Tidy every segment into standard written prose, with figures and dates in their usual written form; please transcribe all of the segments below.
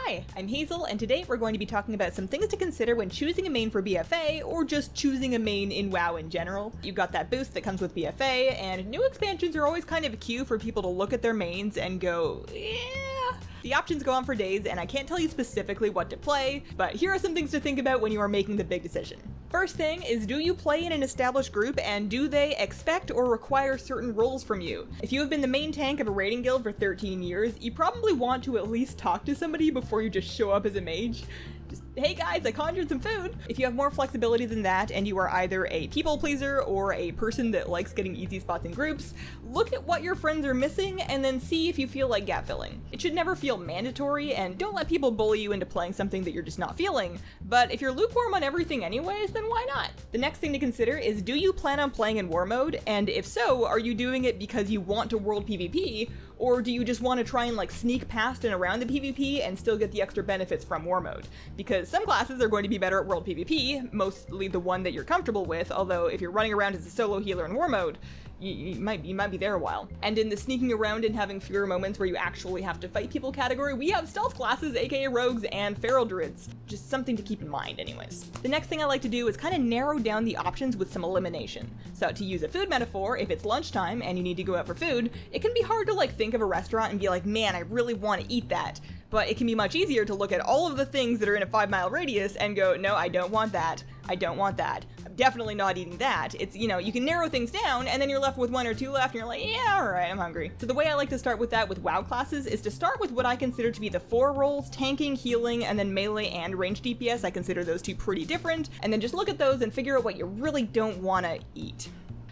Hi, I'm Hazel, and today we're going to be talking about some things to consider when choosing a main for BFA, or just choosing a main in WoW in general. You've got that boost that comes with BFA, and new expansions are always kind of a cue for people to look at their mains and go, yeah. The options go on for days, and I can't tell you specifically what to play, but here are some things to think about when you are making the big decision. First thing is, do you play in an established group, and do they expect or require certain roles from you? If you have been the main tank of a raiding guild for 13 years, you probably want to at least talk to somebody before you just show up as a mage. Just, hey guys, I conjured some food! If you have more flexibility than that, and you are either a people pleaser or a person that likes getting easy spots in groups, look at what your friends are missing and then see if you feel like gap filling. It should never feel mandatory, and don't let people bully you into playing something that you're just not feeling, but if you're lukewarm on everything anyways, then why not? The next thing to consider is, do you plan on playing in war mode, and if so, are you doing it because you want to world PvP, or do you just want to try and sneak past and around the PvP and still get the extra benefits from war mode? Because some classes are going to be better at world PvP, mostly the one that you're comfortable with, although if you're running around as a solo healer in war mode, you might be there a while. And in the sneaking around and having fewer moments where you actually have to fight people category, we have stealth classes, aka rogues, and feral druids. Just something to keep in mind anyways. The next thing I like to do is kind of narrow down the options with some elimination. So to use a food metaphor, if it's lunchtime and you need to go out for food, it can be hard to think of a restaurant and be like, man, I really want to eat that. But it can be much easier to look at all of the things that are in a 5-mile radius and go, no, I don't want that. I don't want that. I'm definitely not eating that. It's, you can narrow things down and then you're left with 1 or 2 left and you're like, yeah, alright, I'm hungry. So the way I like to start with that with WoW classes is to start with what I consider to be the 4 roles: tanking, healing, and then melee and ranged DPS. I consider those 2 pretty different, and then just look at those and figure out what you really don't want to eat.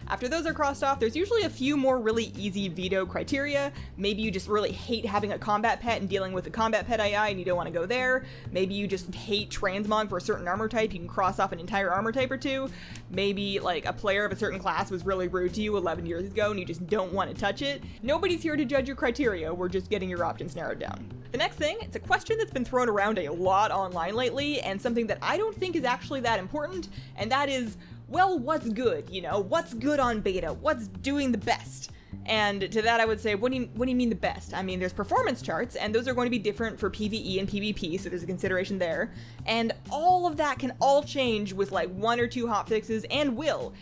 After those are crossed off, there's usually a few more really easy veto criteria. Maybe you just really hate having a combat pet and dealing with the combat pet AI and you don't want to go there. Maybe you just hate transmog for a certain armor type, you can cross off an entire armor type or 2. Maybe a player of a certain class was really rude to you 11 years ago and you just don't want to touch it. Nobody's here to judge your criteria, we're just getting your options narrowed down. The next thing, it's a question that's been thrown around a lot online lately, and something that I don't think is actually that important, and that is, well, what's good, What's good on beta? What's doing the best? And to that I would say, what do you mean the best? I mean, there's performance charts, and those are going to be different for PvE and PvP, so there's a consideration there. And all of that can all change with 1 or 2 hotfixes, and will.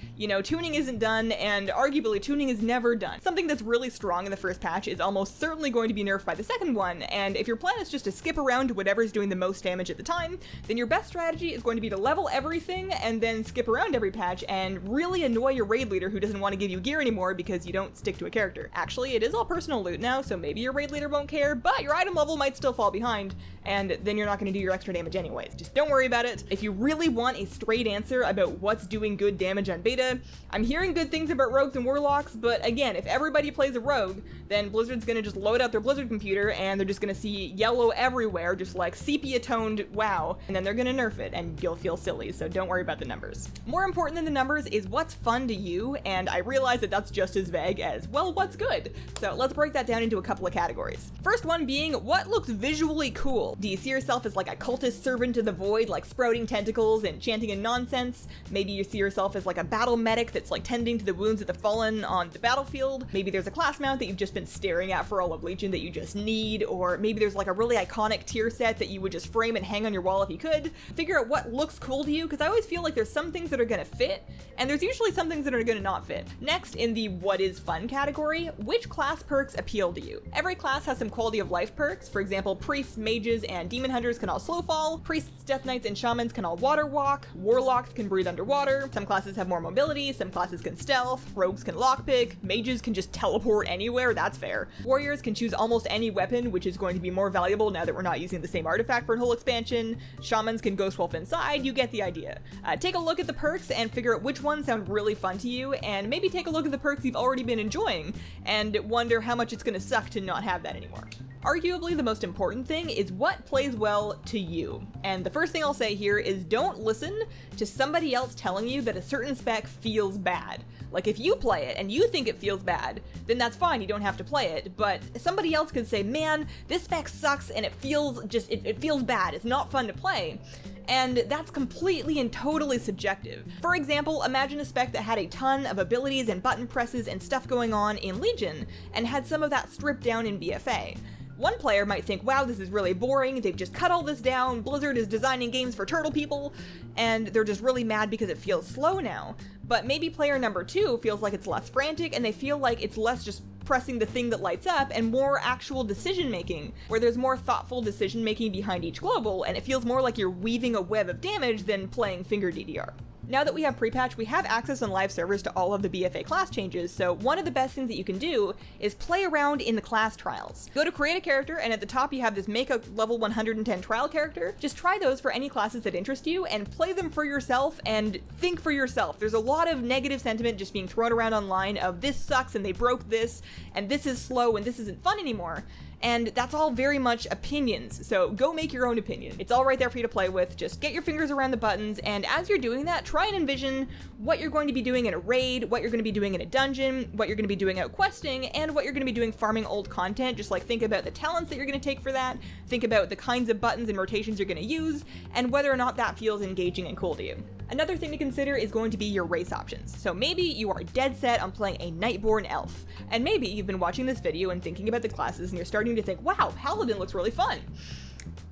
Tuning isn't done, and arguably tuning is never done. Something that's really strong in the first patch is almost certainly going to be nerfed by the second one, and if your plan is just to skip around to whatever's doing the most damage at the time, then your best strategy is going to be to level everything and then skip around every patch and really annoy your raid leader who doesn't want to give you gear anymore because you don't stick to a character. Actually, it is all personal loot now, so maybe your raid leader won't care, but your item level might still fall behind, and then you're not going to do your extra damage anyways. Just don't worry about it. If you really want a straight answer about what's doing good damage on beta, I'm hearing good things about rogues and warlocks, but again, if everybody plays a rogue, then Blizzard's going to just load out their Blizzard computer, and they're just going to see yellow everywhere, just sepia-toned WoW, and then they're going to nerf it, and you'll feel silly, so don't worry about the numbers. More important than the numbers is what's fun to you, and I realize that that's just as vague as, well, what's good? So let's break that down into a couple of categories. First one being, what looks visually cool? Do you see yourself as a cultist servant to the void, sprouting tentacles and chanting in nonsense? Maybe you see yourself as a battle medic that's tending to the wounds of the fallen on the battlefield. Maybe there's a class mount that you've just been staring at for all of Legion that you just need, or maybe there's a really iconic tier set that you would just frame and hang on your wall if you could. Figure out what looks cool to you, because I always feel like there's some things that are gonna fit, and there's usually some things that are gonna not fit. Next, in the what is fun category, which class perks appeal to you? Every class has some quality of life perks. For example, priests, mages, and demon hunters can all slow fall. Priests, death knights, and shamans can all water walk. Warlocks can breathe underwater. Some classes have more mobility, some classes can stealth. Rogues can lockpick. Mages can just teleport anywhere, that's fair. Warriors can choose almost any weapon, which is going to be more valuable now that we're not using the same artifact for a whole expansion. Shamans can ghost wolf inside, you get the idea. Take a look at the perks and figure out which ones sound really fun to you, and maybe take a look at the perks you've already been enjoying, and wonder how much it's gonna suck to not have that anymore. Arguably the most important thing is what plays well to you. And the first thing I'll say here is, don't listen to somebody else telling you that a certain spec feels bad. If you play it and you think it feels bad, then that's fine, you don't have to play it, but somebody else could say, man, this spec sucks and it feels bad, it's not fun to play. And that's completely and totally subjective. For example, imagine a spec that had a ton of abilities and button presses and stuff going on in Legion, and had some of that stripped down in BFA. One player might think, wow, this is really boring, they've just cut all this down, Blizzard is designing games for turtle people, and they're just really mad because it feels slow now. But maybe player number 2 feels like it's less frantic, and they feel like it's less just pressing the thing that lights up and more actual decision making, where there's more thoughtful decision making behind each global, and it feels more like you're weaving a web of damage than playing finger DDR. Now that we have pre-patch, we have access on live servers to all of the BFA class changes, so one of the best things that you can do is play around in the class trials. Go to create a character, and at the top you have this make a level 110 trial character. Just try those for any classes that interest you, and play them for yourself, and think for yourself. There's a lot of negative sentiment just being thrown around online of this sucks, and they broke this, and this is slow, and this isn't fun anymore. And that's all very much opinions, so go make your own opinion. It's all right there for you to play with, just get your fingers around the buttons, and as you're doing that, try and envision what you're going to be doing in a raid, what you're going to be doing in a dungeon, what you're going to be doing out questing, and what you're going to be doing farming old content. Just like think about the talents that you're going to take for that, think about the kinds of buttons and rotations you're going to use, and whether or not that feels engaging and cool to you. Another thing to consider is going to be your race options. So maybe you are dead set on playing a Nightborn elf, and maybe you've been watching this video and thinking about the classes and you're starting to think, wow, Paladin looks really fun.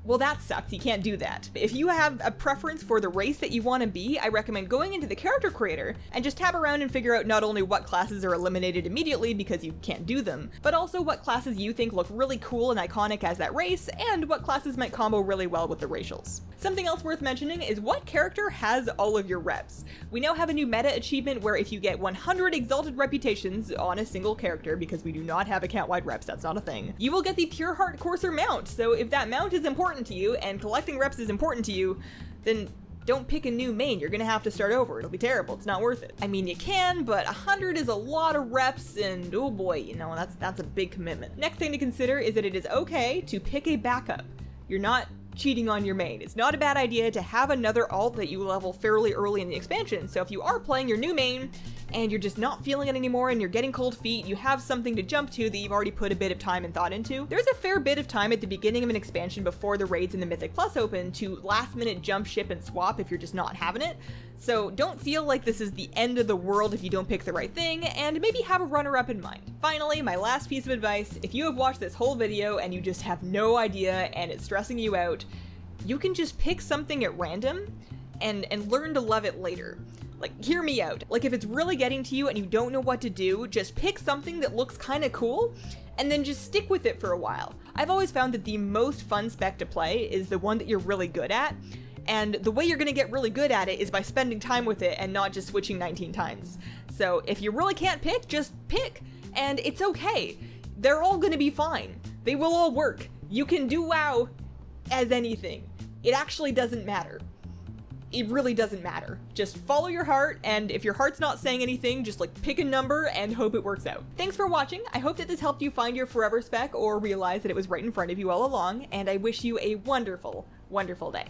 Well, that sucks, you can't do that. If you have a preference for the race that you want to be, I recommend going into the character creator and just tab around and figure out not only what classes are eliminated immediately because you can't do them, but also what classes you think look really cool and iconic as that race, and what classes might combo really well with the racials. Something else worth mentioning is what character has all of your reps. We now have a new meta achievement where if you get 100 exalted reputations on a single character, because we do not have account-wide reps, that's not a thing, you will get the Pure Heart Courser mount. So if that mount is important to you and collecting reps is important to you, then don't pick a new main. You're gonna have to start over. It'll be terrible. It's not worth it. I mean, you can, but 100 is a lot of reps, and oh boy, you know, that's a big commitment. Next thing to consider is that it is okay to pick a backup. You're not cheating on your main. It's not a bad idea to have another alt that you level fairly early in the expansion, so if you are playing your new main and you're just not feeling it anymore and you're getting cold feet, you have something to jump to that you've already put a bit of time and thought into. There's a fair bit of time at the beginning of an expansion before the raids in the Mythic Plus open to last minute jump ship and swap if you're just not having it. So don't feel like this is the end of the world if you don't pick the right thing, and maybe have a runner-up in mind. Finally, my last piece of advice, if you have watched this whole video and you just have no idea and it's stressing you out, you can just pick something at random and learn to love it later. Like, hear me out. Like, if it's really getting to you and you don't know what to do, just pick something that looks kind of cool and then just stick with it for a while. I've always found that the most fun spec to play is the one that you're really good at, and the way you're gonna get really good at it is by spending time with it and not just switching 19 times. So if you really can't pick, just pick, and it's okay. They're all gonna be fine. They will all work. You can do WoW as anything. It actually doesn't matter. It really doesn't matter. Just follow your heart, and if your heart's not saying anything, just like pick a number and hope it works out. Thanks for watching. I hope that this helped you find your forever spec or realize that it was right in front of you all along, and I wish you a wonderful, wonderful day.